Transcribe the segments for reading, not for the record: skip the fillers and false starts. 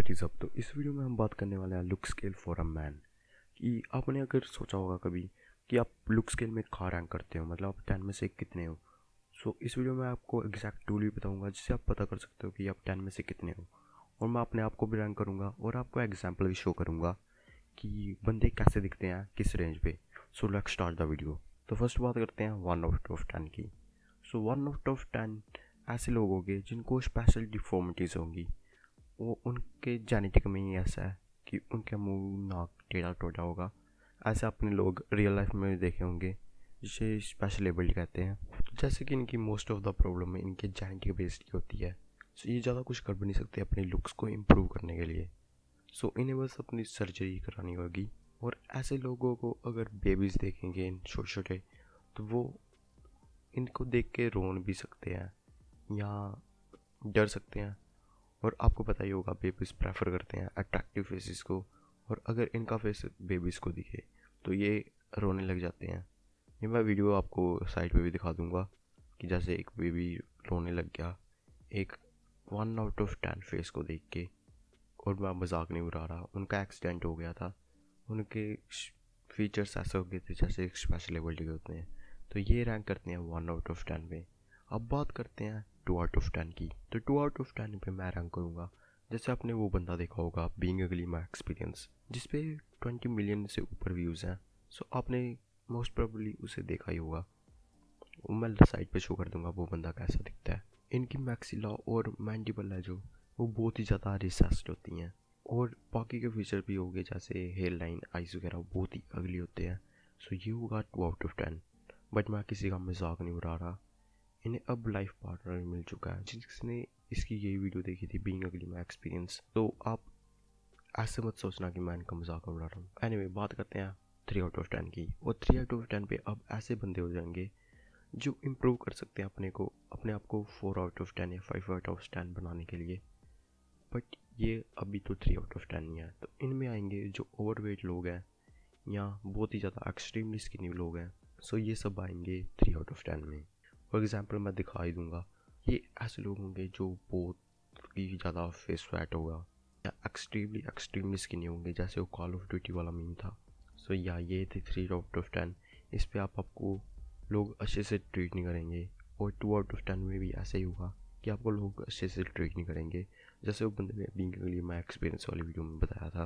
What is up. तो इस video में हम बात करने वाले हैं look scale for a man. कि आपने अगर सोचा होगा कभी कि आप लुक स्केल में कहाँ रैंक करते हो, मतलब आप 10 में से कितने हो। सो इस वीडियो में आपको एग्जैक्ट टूल भी बताऊंगा जिससे आप पता कर सकते हो कि आप 10 में से कितने हो। और मैं अपने आप को भी रैंक करूंगा और आपको एग्जाम्पल भी शो करूंगा कि बंदे कैसे दिखते हैं किस रेंज पे। So let's start the video. तो फर्स्ट बात करते हैं 1/10 की। सो 1/10 ऐसे लोग होंगे जिनको स्पेशल डिफॉर्मिटीज़ होंगी। वो उनके जेनेटिक में ही ऐसा है कि उनका मुंह नाक टेढ़ा टोढ़ा होगा। ऐसे अपने लोग रियल लाइफ में भी देखे होंगे जिसे स्पेशल एबल्ड कहते हैं। जैसे कि इनकी मोस्ट ऑफ द प्रॉब्लम में इनके जेनेटिक बेस्ड की होती है। सो ये ज़्यादा कुछ कर भी नहीं सकते अपने लुक्स को इम्प्रूव करने के लिए। सो इन्हें बस अपनी सर्जरी करानी होगी। और ऐसे लोगों को अगर बेबीज़ देखेंगे इन छोटे छोटे, तो वो इनको देख के रोन भी सकते हैं या डर सकते हैं। और आपको पता ही होगा बेबीज़ प्रेफर करते हैं अट्रैक्टिव फेसेस को। और अगर इनका फेस बेबीज़ को दिखे तो ये रोने लग जाते हैं। ये मैं वीडियो आपको साइड पे भी दिखा दूंगा कि जैसे एक बेबी रोने लग गया एक 1/10 फेस को देख के। और मैं मजाक नहीं उड़ा रहा, उनका एक्सीडेंट हो गया था। उनके फीचर्स ऐसे हो गए थे जैसे एक स्पेशल एबिलिटी के होते हैं। तो ये रैंक करते हैं 1/10 में। अब बात करते हैं 2/10 की। तो 2/10 पे मैं रैंक करूँगा जैसे आपने वो बंदा देखा होगा बीइंग अगली माई एक्सपीरियंस, जिसपे 20 मिलियन से ऊपर व्यूज़ हैं। सो आपने मोस्ट प्रोबेबली उसे देखा ही होगा। वो मैं साइड पे शो कर दूंगा वो बंदा कैसा दिखता है। इनकी मैक्सिला और मैंडिबल है जो, वो बहुत ही ज़्यादा रिसेस्ड होती हैं। और बाकी के फीचर भी हो गए जैसे हेयर लाइन आइज वगैरह बहुत ही अगली होते हैं। सो ये होगा 2/10। बट मैं किसी का मजाक नहीं उड़ा रहा। इन्हें अब लाइफ पार्टनर मिल चुका है जिसने इसकी यही वीडियो देखी थी बीइंग अगली माई एक्सपीरियंस। तो आप ऐसे मत सोचना कि मैं इनका मजाक उड़ा रहा हूँ। एनीवे बात करते हैं 3/10 की। और 3/10 पे अब ऐसे बंदे हो जाएंगे जो इम्प्रूव कर सकते हैं अपने आप को 4/10 या 5/10 बनाने के लिए। बट ये अभी तो 3/10 नहीं है। तो इनमें आएंगे जो ओवरवेट लोग हैं या बहुत ही ज़्यादा एक्सट्रीमली स्किनी लोग हैं। सो ये सब आएंगे 3/10 में। फॉर एग्जाम्पल मैं दिखा ही दूंगा। ये ऐसे लोग होंगे जो बहुत ही ज़्यादा फेस फैट होगा या एक्सट्रीमली स्किनी होंगे जैसे वो कॉल ऑफ ड्यूटी वाला मीम था। सो या ये थे 3/10। इस पे आपको लोग अच्छे से ट्रीट नहीं करेंगे। और 2/10 में भी ऐसे ही होगा कि आपको लोग अच्छे से ट्रीट नहीं करेंगे। जैसे वो बंदे ने बीइंग अगली माई एक्सपीरियंस वाली वीडियो में बताया था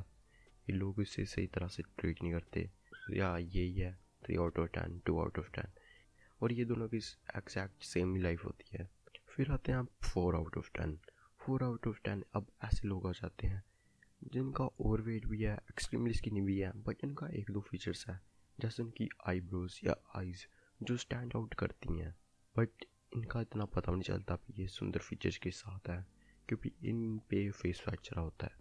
कि लोग इसे सही तरह से ट्रीट नहीं करते। या यही है 3/10 2/10। और ये दोनों की एग्जैक्ट सेम ही लाइफ होती है। फिर आते हैं आप 4/10। 4/10 अब ऐसे लोग आ जाते हैं जिनका ओवरवेट भी है, एक्सट्रीमली स्किनी भी है, बट इनका एक दो फीचर्स है जैसे उनकी आईब्रोज या आईज जो स्टैंड आउट करती हैं। बट इनका इतना पता नहीं चलता कि ये सुंदर फीचर्स के साथ है क्योंकि इन पे फेस फ्रैक्चर होता है।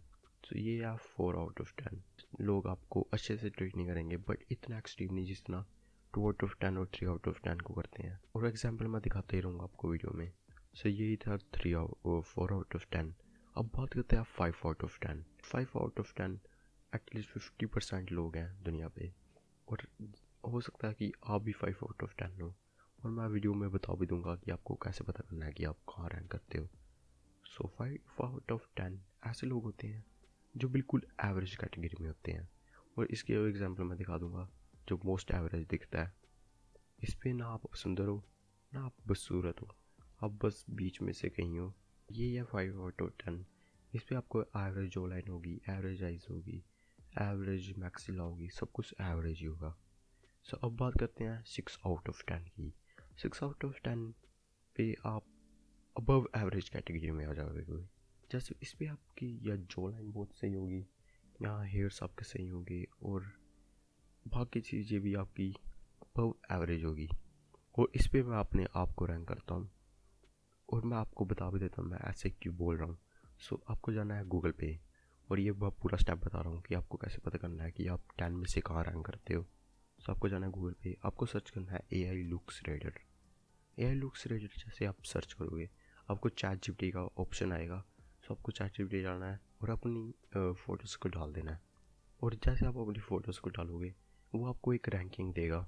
तो ये है 4/10। लोग आपको अच्छे से ट्रीट नहीं करेंगे बट इतना एक्सट्रीम नहीं जितना 2/10 और 3/10 को करते हैं। और एग्जाम्पल मैं दिखाते ही रहूँगा आपको वीडियो में। सो यही था 4/10। अब बात करते हैं 5/10। 5/10 एटलीस्ट 50% लोग हैं दुनिया पे। और हो सकता है कि आप भी 5/10 हो। और मैं वीडियो में बता भी दूंगा कि आपको कैसे पता करना है कि आप कहाँ रैंक करते हो। सो 5/10 ऐसे लोग होते हैं जो बिल्कुल एवरेज कैटेगरी में होते हैं। और इसके एग्जांपल मैं दिखा दूंगा जो मोस्ट एवरेज दिखता है। इस पे ना आप सुंदर हो ना आप बदसूरत हो, आप बस बीच में से कहीं हो। ये है 5/10। इस पे आपको एवरेज जो लाइन होगी, एवरेज आइज होगी, एवरेज मैक्सिला होगी, सब कुछ एवरेज ही होगा। सो अब बात करते हैं 6/10 की। 6/10 पे आप अबव एवरेज कैटेगरी में आ जाओगे। जैसे इस पे आपकी या जो लाइन बहुत सही होगी या हेयर्स आपके सही होंगे और बाकी चीज़ें भी आपकी अबव एवरेज होगी। और इस पे मैं अपने आप को रैंक करता हूँ। और मैं आपको बता भी देता हूँ मैं ऐसे क्यों बोल रहा हूँ। सो आपको जाना है गूगल पे। और ये मैं पूरा स्टेप बता रहा हूँ कि आपको कैसे पता करना है कि आप 10 में से कहाँ रैंक करते हो। सो आपको जाना है गूगल पे, आपको सर्च करना है AI looks raider. AI looks raider जैसे आप सर्च करोगे आपको ChatGPT का ऑप्शन आएगा। सो आपको ChatGPT जाना है और अपनी फ़ोटोज़ को डाल देना है। और जैसे आप अपनी फ़ोटोज़ को डालोगे वो आपको एक रैंकिंग देगा।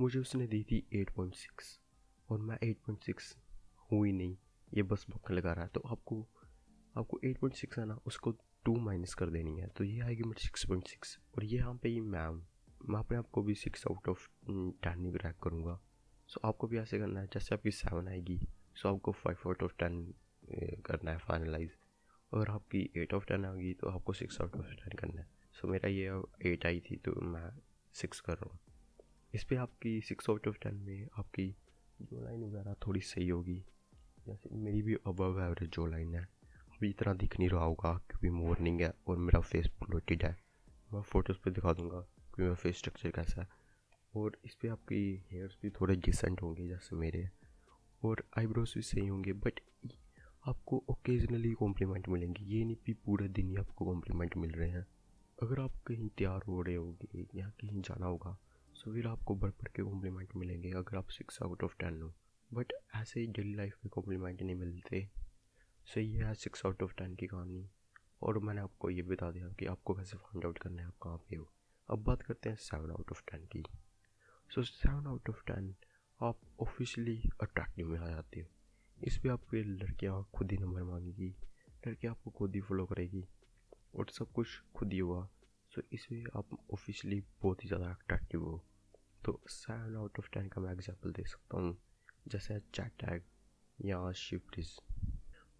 मुझे उसने दी थी 8.6 और मैं 8.6 हूँ ही नहीं, ये बस बक्का लगा रहा है। तो आपको 8.6 है ना, उसको 2 माइनस कर देनी है, तो ये आएगी मेरी 6.6। और ये यहाँ पे ही मैं अपने आप को भी 6 आउट ऑफ 10 ही रैंक करूँगा। सो आपको भी ऐसे करना है, जैसे आपकी 7 आएगी सो आपको 5 आउट ऑफ 10 करना है फाइनलाइज। अगर आपकी 8 ऑफ 10 आएगी तो आपको 6 आउट ऑफ 10 करना है। सो मेरा ये 8 आई थी तो मैं 6 कर रहा हूँ। इस पर आपकी 6 आउट ऑफ 10 में आपकी जो लाइन वगैरह थोड़ी सही होगी, जैसे मेरी भी अबव एवरेज जो लाइन है। अभी इतना दिख नहीं रहा होगा क्योंकि मॉर्निंग है और मेरा फेस ब्लोटेड है, मैं फ़ोटोज़ पे दिखा दूंगा कि मेरा फेस स्ट्रक्चर कैसा है। और इस पर आपकी हेयर्स भी थोड़े डिसेंट होंगे जैसे मेरे, और आईब्रोज भी सही होंगे। बट आपको ओकेजनली कॉम्प्लीमेंट मिलेंगे, ये नहीं कि पूरे दिन ही आपको कॉम्प्लीमेंट मिल रहे हैं। अगर आप कहीं तैयार हो रहे होगे या कहीं जाना होगा तो फिर आपको बढ़ बढ़ के कॉम्प्लीमेंट मिलेंगे अगर आप 6 आउट ऑफ 10 हो। बट ऐसे ही डेली लाइफ में कॉम्प्लीमेंट नहीं मिलते। सो ये है 6 आउट ऑफ 10 की कहानी। और मैंने आपको ये बता दिया कि आपको कैसे फाइंड आउट करना है आप कहाँ पे हो। अब बात करते हैं 7 आउट ऑफ 10 की। सो 7 आउट ऑफ 10 आप ऑफिशियली अट्रैक्टिव में आ जाते हो। इस पर आपको लड़कियाँ खुद ही नंबर मांगेगी, लड़कियाँ आपको खुद ही फॉलो करेगी और सब कुछ खुद ही होगा। सो इसमें आप ऑफिशियली बहुत ही ज़्यादा अट्रैक्टिव हो। तो 7 आउट ऑफ 10 का मैं एग्जांपल दे सकता हूँ, जैसे चैट टैग या शिफ्टिस।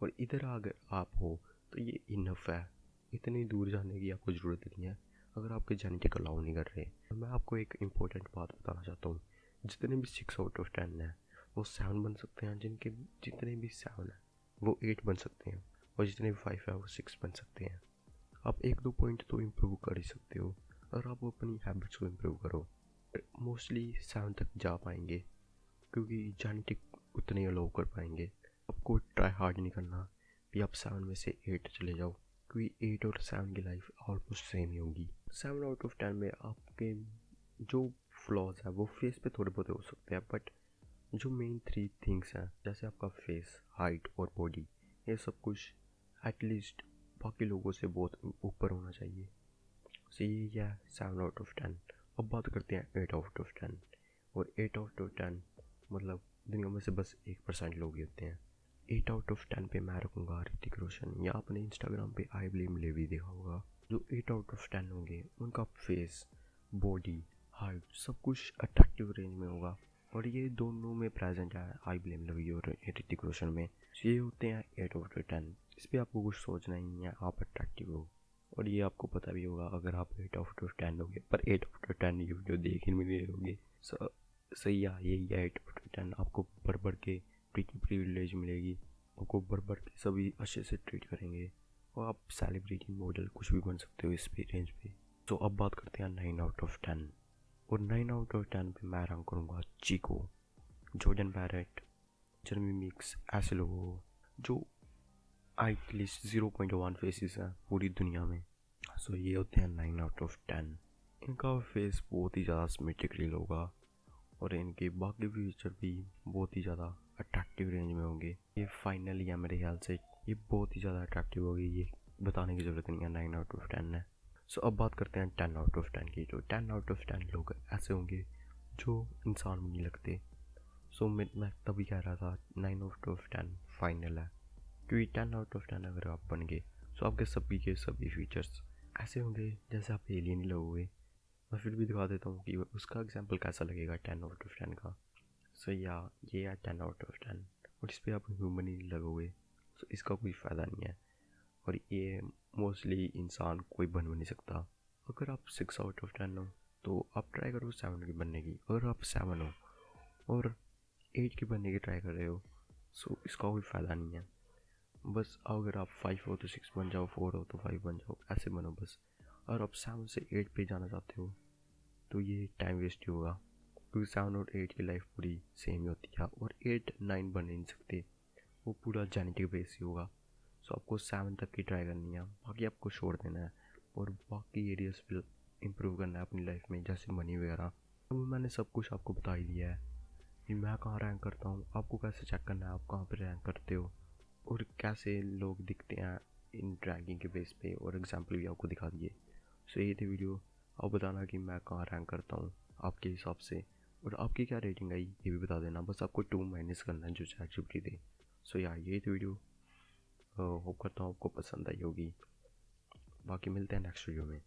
और इधर अगर आप हो तो ये इनफ है, इतनी दूर जाने की आपको ज़रूरत नहीं है अगर आपके जेनेटिक अलाउ नहीं कर रहे। मैं आपको एक इम्पोर्टेंट बात बताना चाहता हूँ, जितने भी 6 आउट ऑफ 10 है वो 7 बन सकते हैं, जितने भी 7 है वो 8 बन सकते हैं, और जितने भी 5 है वो 6 बन सकते हैं। आप 1-2 पॉइंट तो इम्प्रूव कर ही सकते हो अगर आप अपनी हैबिट्स को इम्प्रूव करो। मोस्टली 7 तक जा पाएंगे क्योंकि जेनेटिक उतने अलाउ कर पाएंगे। आपको ट्राई हार्ड नहीं करना कि आप 7 में से 8 चले जाओ, क्योंकि 8 और 7 की लाइफ ऑलमोस्ट सेम ही होगी। 7 आउट ऑफ 10 में आपके जो फ्लॉज है वो फेस पे थोड़े बहुत हो सकते हैं, बट जो मेन 3 थिंग्स हैं जैसे आपका फेस, हाइट और बॉडी, ये सब कुछ एटलीस्ट बाकी लोगों से बहुत ऊपर होना चाहिए। सो ये है 7 आउट ऑफ 10। अब बात करते हैं 8 आउट ऑफ 10। और 8 आउट ऑफ 10 मतलब दुनिया में से बस 1% लोग ही होते हैं। 8 आउट ऑफ 10 पे मैं रखूँगा ऋतिक रोशन, या आपने इंस्टाग्राम पे आई ब्लेम लेवी देखा होगा। जो 8 आउट ऑफ 10 होंगे उनका फेस, बॉडी, हाइट सब कुछ अट्रैक्टिव रेंज में होगा, और ये दोनों में प्रेजेंट है आई ब्लेम लेवी और ऋतिक रोशन में। ये होते हैं 8 आउट ऑफ 10। इस पर आपको कुछ सोचना ही नहीं है, आप अट्रैक्टिव हो। और ये आपको पता भी होगा अगर आप 8 आउट ऑफ 10 होगे, पर 8 आउट ऑफ 10 ये वीडियो देख ही नहीं रहे होगे। सही है, यही है 8 आउट ऑफ 10। आपको बढ़ बढ़ के प्रिविलेज मिलेगी, आपको बढ़ बढ़ के सभी अच्छे से ट्रीट करेंगे, और आप सेलिब्रिटी, मॉडल कुछ भी बन सकते हो इस पे रेंज पे। तो अब बात करते हैं 9 आउट ऑफ 10। और 9 आउट ऑफ 10 पे मैं रैंक करूँगा चिको, जॉर्डन बैरेट, जर्मी मिक्स, ऐसे लोगों जो एटलीस्ट 0.1 फेसिस हैं पूरी दुनिया में। सो ये होते हैं 9 आउट ऑफ 10। इनका फेस बहुत ही ज़्यादा सिमेट्रिकली होगा और इनके बाकी फीचर भी बहुत ही ज़्यादा अट्रैक्टिव रेंज में होंगे। ये फाइनली है मेरे ख्याल से, ये बहुत ही ज़्यादा अट्रैक्टिव होगी, ये बताने की ज़रूरत नहीं है, 9 आउट ऑफ 10 है। सो अब बात करते हैं 10 आउट ऑफ 10 की। तो 10 आउट ऑफ 10 लोग ऐसे होंगे जो इंसान में नहीं लगते। सो मैं तभी कह रहा था 9 आउट ऑफ 10 फाइनल है, क्योंकि 10 आउट ऑफ 10 अगर आप बन गए तो आपके सभी के सभी फीचर्स ऐसे होंगे जैसे आप एलियन ही लगोगे। मैं फिर भी दिखा देता हूँ कि उसका एग्जांपल कैसा लगेगा 10 आउट ऑफ 10 का। सो या ये है 10 आउट ऑफ 10, और इस पर आप ह्यूमन ही लगोगे तो इसका कोई फ़ायदा नहीं है, और ये मोस्टली इंसान कोई बन भी नहीं सकता। अगर आप 6 आउट ऑफ 10 हो तो आप ट्राई करो 7 की बनने की। अगर आप 7 हो और 8 की बनने की ट्राई कर रहे हो सो इसका कोई फ़ायदा नहीं है। बस अगर आप 5 हो तो 6 बन जाओ, 4 हो तो 5 बन जाओ, ऐसे बनो बस। और आप 7 से 8 पे जाना चाहते हो तो ये टाइम वेस्ट ही होगा, क्योंकि 7 और 8 की लाइफ पूरी सेम ही होती है, और 8 9 बन नहीं सकते, वो पूरा जेनेटिक बेस ही होगा। सो आपको 7 तक की ट्राई करनी है, बाकी आपको छोड़ देना है और बाकी एरियाज पे इम्प्रूव करना है अपनी लाइफ में, जैसे मनी वगैरह। अब मैंने सब कुछ आपको बता ही दिया है कि मैं कहाँ रैंक करता हूँ, आपको कैसे चेक करना है आप कहाँ पर रैंक करते हो, और कैसे लोग दिखते हैं इन रैंकिंग के बेस पे, और एग्जाम्पल भी आपको दिखा दिए। सो ये थी वीडियो। आप बताना कि मैं कहाँ रैंक करता हूँ आपके हिसाब से, और आपकी क्या रेटिंग आई ये भी बता देना। बस आपको 2 माइनस करना है जो ChatGPT दे। सो यार यही थी वीडियो, होप करता हूँ आपको पसंद आई होगी। बाकी मिलते हैं नेक्स्ट वीडियो में।